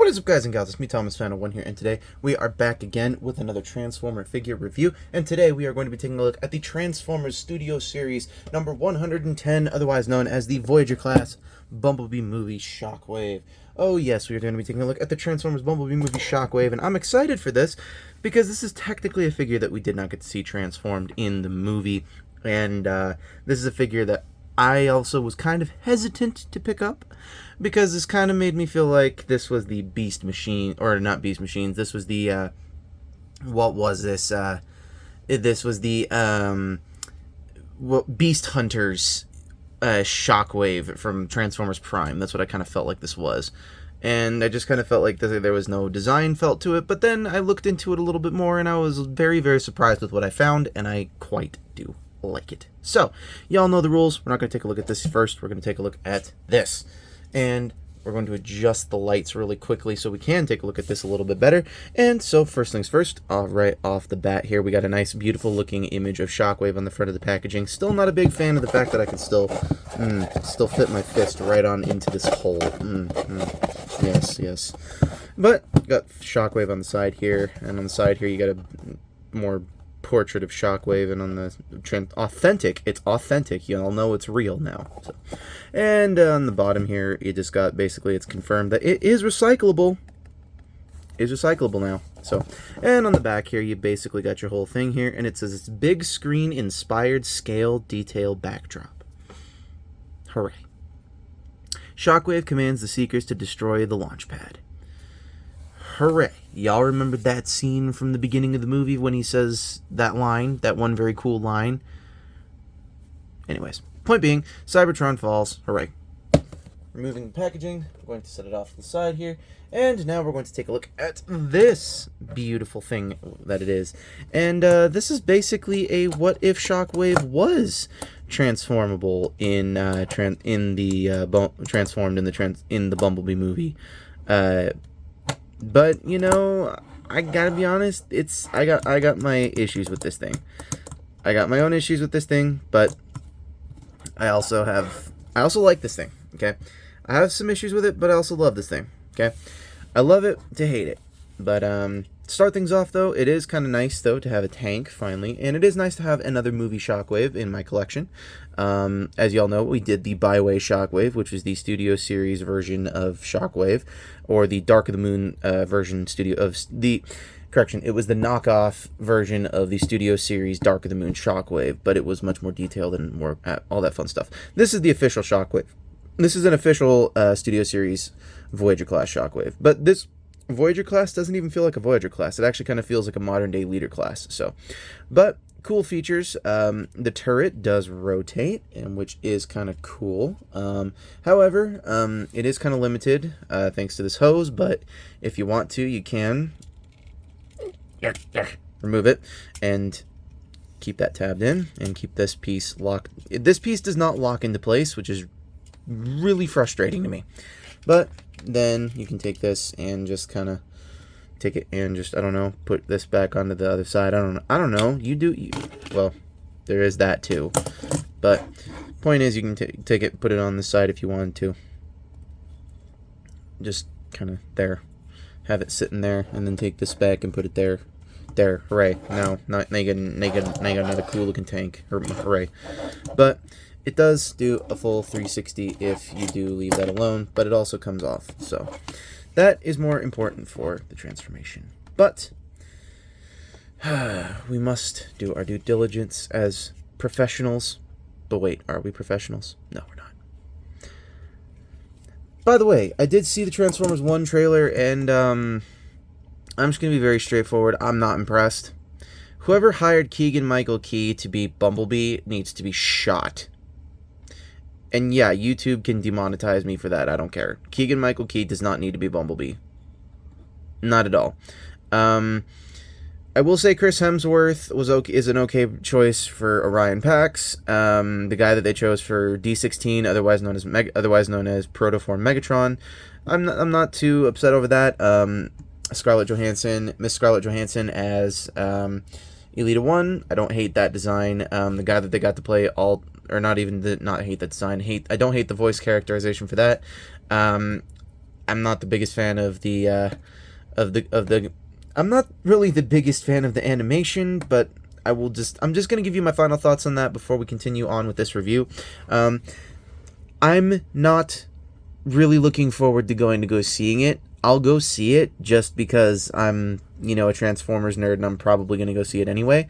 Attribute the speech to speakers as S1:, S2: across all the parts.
S1: What is up, guys and gals? It's me, Thomas Fan 1 here, and today we are back again with another Transformer figure review. And today we are going to be taking a look at the Transformers Studio Series number 110, otherwise known as the Voyager class Bumblebee movie Shockwave. Oh yes, we are going to be taking a look at the Transformers Bumblebee movie Shockwave, and I'm excited for this because this is technically a figure that we did not get to see transformed in the movie, and this is a figure that I also was kind of hesitant to pick up because this kind of made me feel like this was the Beast Machine, or not Beast Machines, this was the, what was this? This was the, Beast Hunters Shockwave from Transformers Prime. That's what I kind of felt like this was. And I just kind of felt like there was no design felt to it, but then I looked into it a little bit more and I was very, very surprised with what I found, and I quite do like it. So, y'all know the rules. We're not going to take a look at this first. We're going to take a look at this. And we're going to adjust the lights really quickly so we can take a look at this a little bit better. And so, first things first, right off the bat here, we got a nice, beautiful looking image of Shockwave on the front of the packaging. Still not a big fan of the fact that I can still fit my fist right on into this hole. Yes, yes. But, got Shockwave on the side here, and on the side here you got a more portrait of Shockwave, and on the authentic, it's authentic, you all know it's real now. So. And on the bottom here, you just got, basically, it's confirmed that it is recyclable. It's recyclable now. So, and on the back here, you basically got your whole thing here, and it says it's big screen inspired scale detail backdrop. Hooray. Shockwave commands the Seekers to destroy the launch pad. Hooray. Y'all remember that scene from the beginning of the movie when he says that line, that one very cool line? Anyways, point being, Cybertron falls. Hooray. Removing the packaging, we're going to set it off to the side here, and now we're going to take a look at this beautiful thing that it is. And this is basically a what if Shockwave was transformable in the Bumblebee movie. But you know, I gotta be honest, I got my issues with this thing. I got my own issues with this thing, but I also like this thing. Okay, I have some issues with it, but I also love this thing. Okay, I love it to hate it. But to start things off, though, it is kind of nice though to have a tank finally, and it is nice to have another movie Shockwave in my collection. As y'all know, we did the Byway Shockwave, which was the Studio Series version of Shockwave, or the Dark of the Moon version it was the knockoff version of the Studio Series Dark of the Moon Shockwave, but it was much more detailed and more all that fun stuff. This is the official Shockwave. This is an official Studio Series Voyager class Shockwave, but this Voyager class doesn't even feel like a Voyager class. It actually kind of feels like a modern day leader class. So, but cool features. The turret does rotate, and which is kind of cool. However, it is kind of limited thanks to this hose. But if you want to, you can remove it and keep that tabbed in, and keep this piece locked. This piece does not lock into place, which is really frustrating to me. But then you can take this and just kind of take it and just, I don't know, put this back onto the other side. I don't know. Well, there is that too. But point is, you can take it, put it on the side if you wanted to. Just kind of there. Have it sitting there, and then take this back and put it there. There, hooray. Now you got another cool looking tank. Hooray. But it does do a full 360 if you do leave that alone, but it also comes off. So that is more important for the transformation. But we must do our due diligence as professionals. But wait, are we professionals? No, we're not. By the way, I did see the Transformers 1 trailer, and I'm just going to be very straightforward. I'm not impressed. Whoever hired Keegan-Michael Key to be Bumblebee needs to be shot. And yeah, YouTube can demonetize me for that. I don't care. Keegan-Michael Key does not need to be Bumblebee. Not at all. I will say Chris Hemsworth is an okay choice for Orion Pax. The guy that they chose for D16, otherwise known as Protoform Megatron. I'm not too upset over that. Miss Scarlett Johansson as Elita 1. I don't hate that design. The guy that they got to play not hate that design. I don't hate the voice characterization for that. I'm not the biggest fan of the I'm not really the biggest fan of the animation, but I'm just going to give you my final thoughts on that before we continue on with this review. I'm not really looking forward to go seeing it. I'll go see it just because I'm, a Transformers nerd and I'm probably going to go see it anyway.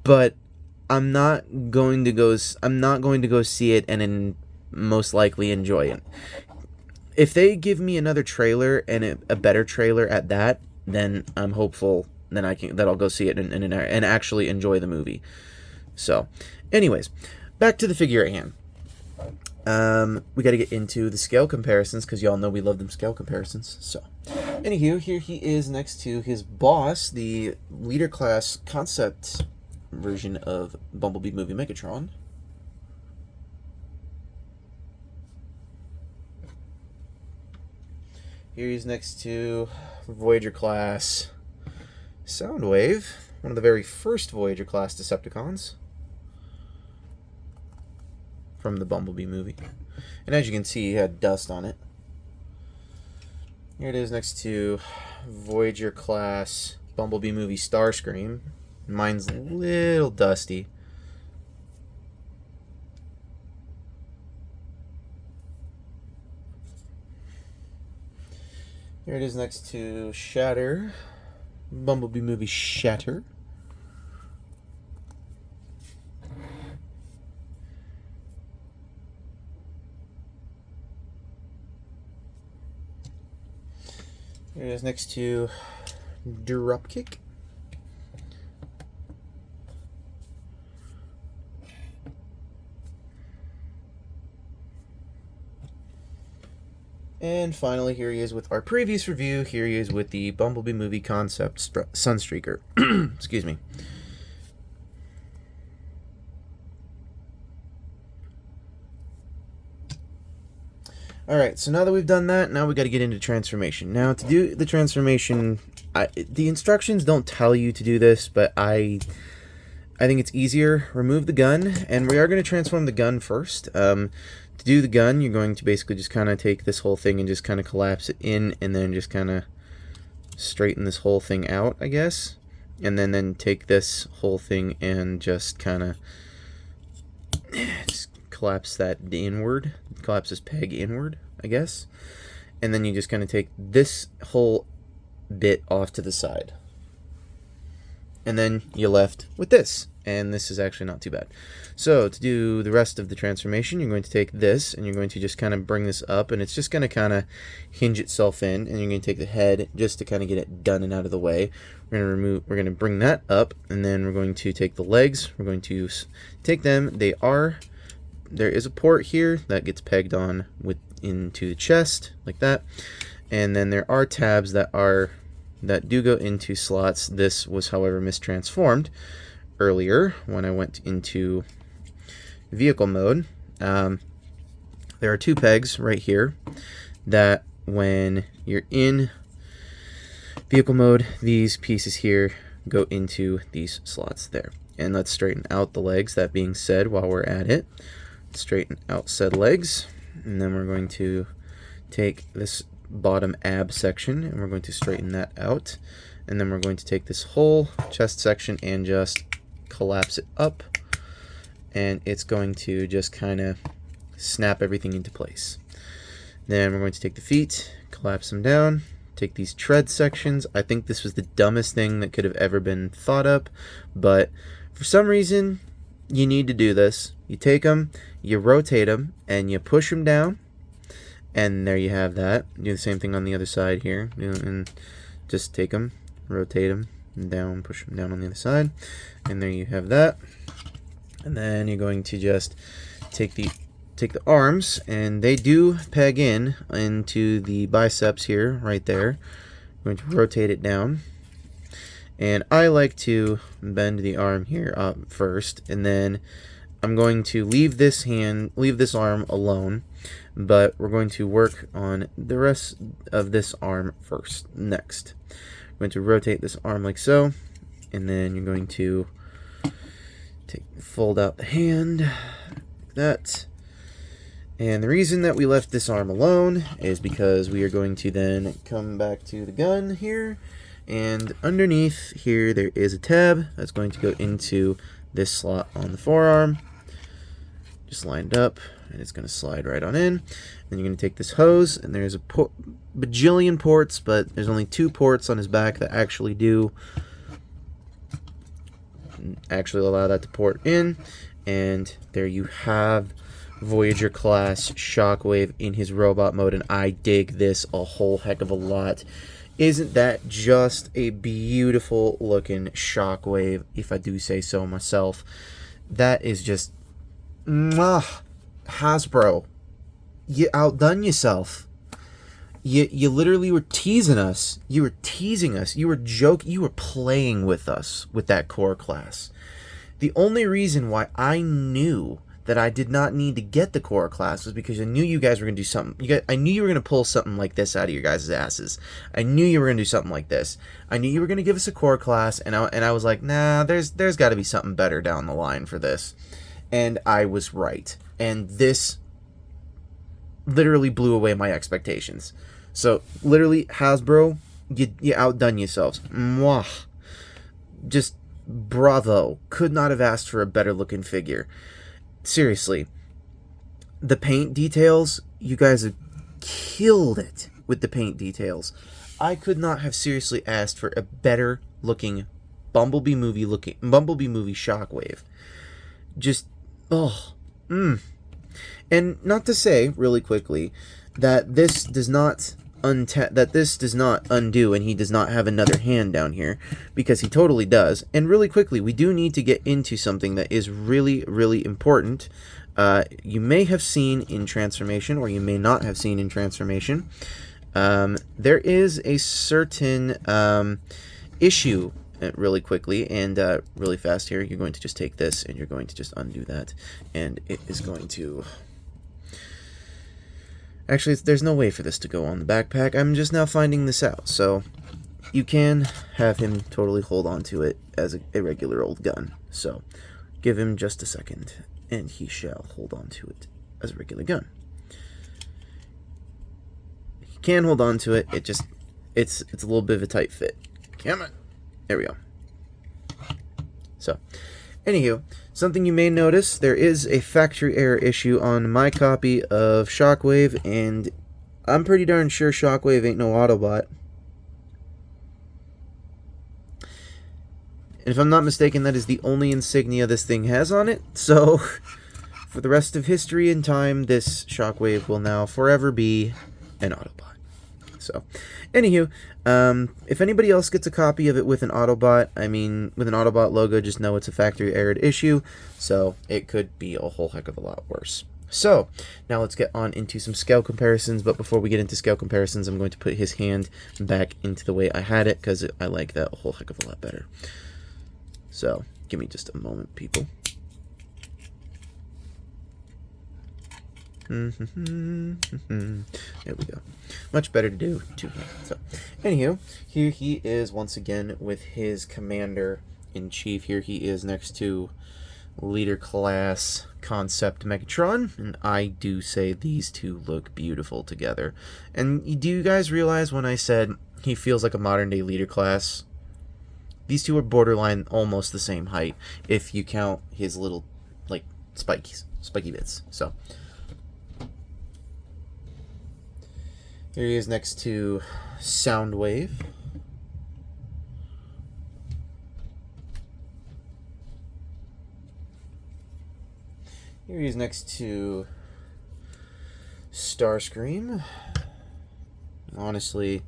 S1: But I'm not going to go see it and most likely enjoy it. If they give me another trailer and a better trailer at that, then I'm hopeful that I'll go see it and actually enjoy the movie. So, anyways, back to the figure at hand. We got to get into the scale comparisons because y'all know we love them scale comparisons. So, anywho, here he is next to his boss, the leader class concept version of Bumblebee movie Megatron. Here he's next to Voyager class Soundwave, one of the very first Voyager class Decepticons from the Bumblebee movie. And as you can see, he had dust on it. Here it is next to Voyager class Bumblebee movie Starscream. Mine's a little dusty. Here it is next to Shatter, Bumblebee movie Shatter. Here it is next to Dropkick. And finally, here he is with our previous review. Here he is with the Bumblebee movie concept Sunstreaker. Excuse me. Alright, so now that we've done that, now we got to get into transformation. Now, to do the transformation, the instructions don't tell you to do this, but I think it's easier. Remove the gun, and we are going to transform the gun first. To do the gun, you're going to basically just kind of take this whole thing and just kind of collapse it in, and then just kind of straighten this whole thing out, I guess. And then take this whole thing and just kind of collapse that inward, collapse this peg inward, I guess. And then you just kind of take this whole bit off to the side. And then you're left with this. And this is actually not too bad. So to do the rest of the transformation, you're going to take this and you're going to just kind of bring this up, and it's just going to kind of hinge itself in, and you're going to take the head just to kind of get it done and out of the way. We're going to bring that up, and then we're going to take the legs. We're going to take them. There is a port here that gets pegged on into the chest like that, and then there are tabs that do go into slots. This was, however, mistransformed earlier when I went into vehicle mode. There are two pegs right here that when you're in vehicle mode, these pieces here go into these slots there. And let's straighten out the legs. That being said, while we're at it, straighten out said legs, and then we're going to take this bottom ab section and we're going to straighten that out, and then we're going to take this whole chest section and just collapse it up, and it's going to just kind of snap everything into place. Then we're going to take the feet, collapse them down, take these tread sections. I think this was the dumbest thing that could have ever been thought up, but for some reason you need to do this. You take them, you rotate them, and you push them down, and there you have that. Do the same thing on the other side here, and just take them, rotate them down, push them down on the other side, and there you have that. And then you're going to just take the arms, and they do peg into the biceps here, right there. I'm going to rotate it down, and I like to bend the arm here up first, and then I'm going to leave this arm alone, but we're going to work on the rest of this arm next. I'm going to rotate this arm like so, and then you're going to fold out the hand like that, And the reason that we left this arm alone is because we are going to then come back to the gun here, and underneath here there is a tab that's going to go into this slot on the forearm, just lined up, and it's going to slide right on in. Then you're going to take this hose, and there's a bajillion ports, but there's only 2 ports on his back that actually allow that to port in, and there you have Voyager class Shockwave in his robot mode, and I dig this a whole heck of a lot. Isn't that just a beautiful looking Shockwave, if I do say so myself? That is just Hasbro, you outdone yourself. You literally were teasing us. You were teasing us. You were joking. You were playing with us with that core class. The only reason why I knew that I did not need to get the core class was because I knew you guys were going to do something. I knew you were going to pull something like this out of your guys' asses. I knew you were going to do something like this. I knew you were going to give us a core class, and I was like, nah, there's got to be something better down the line for this. And I was right. And this literally blew away my expectations. So, literally, Hasbro, you outdone yourselves. Mwah. Just bravo. Could not have asked for a better looking figure. Seriously, the paint details, you guys have killed it with the paint details. I could not have seriously asked for a better looking Bumblebee movie Shockwave. Just, And not to say, really quickly, that this does not undo, and he does not have another hand down here, because he totally does. And really quickly, we do need to get into something that is really, really important. You may have seen in Transformation, or you may not have seen in Transformation. There is a certain issue, really quickly, and really fast here. You're going to just take this, and you're going to just undo that, and it is going to... Actually, there's no way for this to go on the backpack. I'm just now finding this out. So, you can have him totally hold on to it as a regular old gun. So, give him just a second, and he shall hold on to it as a regular gun. He can hold on to it. It's a little bit of a tight fit. Come on. There we go. So, anywho, something you may notice, there is a factory error issue on my copy of Shockwave, and I'm pretty darn sure Shockwave ain't no Autobot. And if I'm not mistaken, that is the only insignia this thing has on it. So, for the rest of history and time, this Shockwave will now forever be an Autobot. So, anywho, if anybody else gets a copy of it with an Autobot, with an Autobot logo, just know it's a factory errored issue, so it could be a whole heck of a lot worse. So, now let's get on into some scale comparisons, but before we get into scale comparisons, I'm going to put his hand back into the way I had it, because I like that a whole heck of a lot better. So, give me just a moment, people. There we go. Much better to do two hands. So, anywho, here he is once again with his Commander-in-Chief. Here he is next to Leader Class Concept Megatron, and I do say these two look beautiful together. And do you guys realize when I said he feels like a modern-day Leader Class? These two are borderline almost the same height, if you count his little, like, spiky bits. So, here he is next to Soundwave. Here he is next to Starscream. Honestly,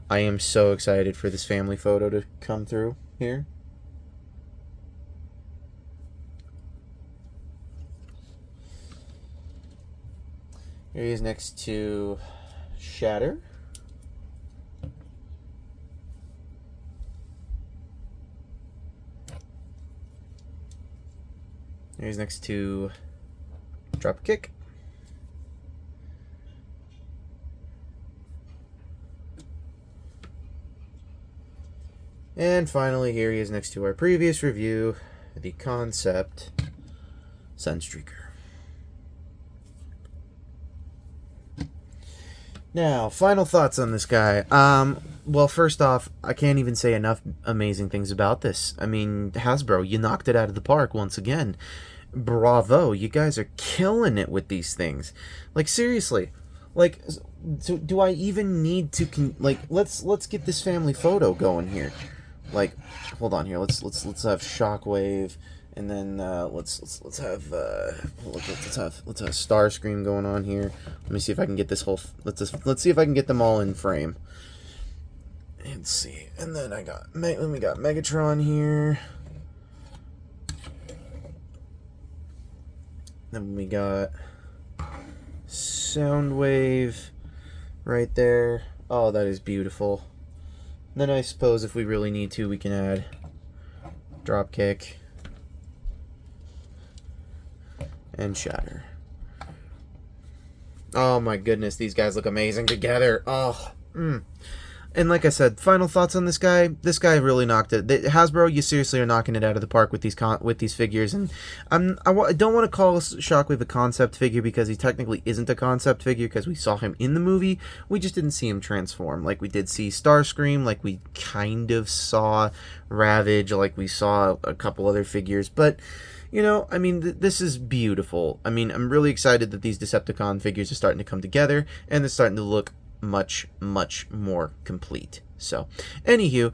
S1: I am so excited for this family photo to come through here. Here he is next to Shatter. Here he's next to Dropkick. And finally, here he is next to our previous review, the Concept Sunstreaker. Now, final thoughts on this guy. Well, first off, I can't even say enough amazing things about this. I mean, Hasbro, you knocked it out of the park once again. Bravo, you guys are killing it with these things. Like, seriously. Like, so do I even need to let's get this family photo going here. Like, hold on here. Let's have Shockwave, and then let's have Starscream going on here. Let me see if I can get this whole. Let's see if I can get them all in frame. Let's see, and then we got Megatron here. Then we got Soundwave right there. Oh, that is beautiful. Then I suppose if we really need to, we can add Dropkick and Shatter. Oh my goodness, these guys look amazing together. Oh, And like I said, final thoughts on this guy. This guy really knocked it. Hasbro, you seriously are knocking it out of the park with these figures. And I don't want to call Shockwave a concept figure because he technically isn't a concept figure because we saw him in the movie. We just didn't see him transform. Like we did see Starscream, like we kind of saw Ravage, like we saw a couple other figures. But, you know, I mean, this is beautiful. I mean, I'm really excited that these Decepticon figures are starting to come together and they're starting to look much more complete. So anywho,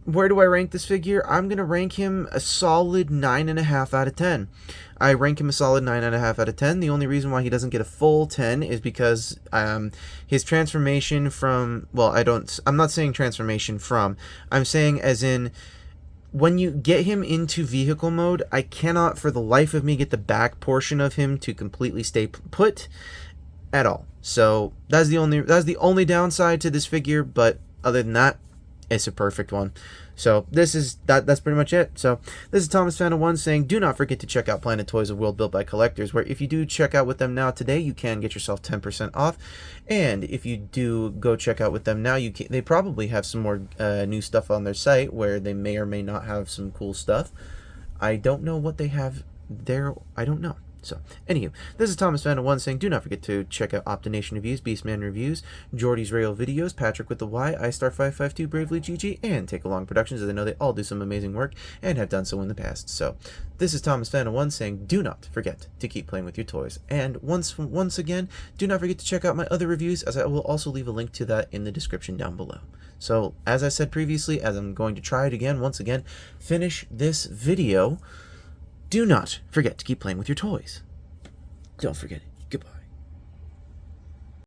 S1: where do I rank this figure? I'm gonna rank him a solid 9.5 out of 10. I rank him a solid 9.5 out of 10. The only reason why he doesn't get a full 10 is because his transformation from, well, I'm not saying transformation from, I'm saying as in when you get him into vehicle mode, I cannot for the life of me get the back portion of him to completely stay put at all. So that's the only downside to this figure, but other than that, it's a perfect one. So that's pretty much it. So this is Thomas Fan of One saying, do not forget to check out Planet Toys, a world built by collectors, where if you do check out with them now today, you can get yourself 10% off. And if you do go check out with them now, they probably have some more new stuff on their site where they may or may not have some cool stuff. I don't know what they have there. I don't know. So, anywho, this is Thomas Fan of One saying, do not forget to check out Optination Reviews, Beastman Reviews, Jordy's Rail Videos, Patrick with the Y, iStar552, Bravely GG, and Take Along Productions, as I know they all do some amazing work and have done so in the past. So, this is Thomas Fan of One saying, do not forget to keep playing with your toys. And once again, do not forget to check out my other reviews, as I will also leave a link to that in the description down below. So, as I said previously, as I'm going to try it again, once again, finish this video, do not forget to keep playing with your toys. Don't forget it.